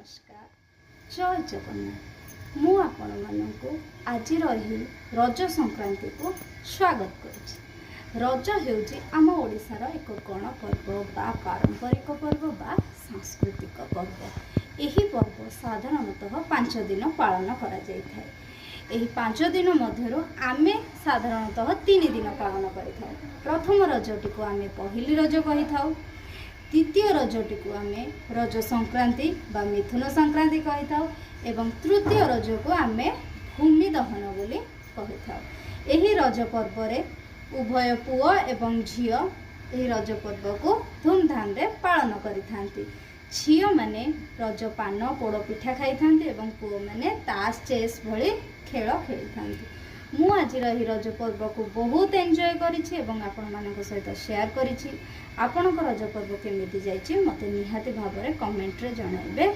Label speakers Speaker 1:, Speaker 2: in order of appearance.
Speaker 1: नमस्कार जय जगन्नाथ मु आपण मानू आज रज संक्रांति को स्वागत करुच्ची। रज हेउची आम ओडिशार एक गणपर्व बा पारंपरिक पर्व बा सांस्कृतिक पर्व। यही पर्व साधारणतः 5 दिन पालन करा जाय थाए। एही 5 दिन मध्यरु आमे साधारणतः 3 दिन पालन करिथाउ। प्रथम रजटी को आमे पहिली रज कहिथाउ। द्वितीय रजटी को आमे रज संक्रांति बा मिथुन संक्रांति कहिथाउ एवं तृतीय रज को आमे भूमि दहन बोली कहिथाउ। एही रज पर्व रे उभय पुओ एवं झियो एही रज पर्व को धूमधाम रे पालन करिथांती। झियो माने रज पान पोड़ पिठा खाई थांती एवं पुओ माने ताश चेस भली खेल खेली थांती। मु आज रज पर्व को बहुत एंजॉय करिछि एवं आपण मानक सहित शेयर करिछि। आपणक रज पर्व केमिति जाइछि मते निहाती भाबरे कमेंट रे जणाइबे।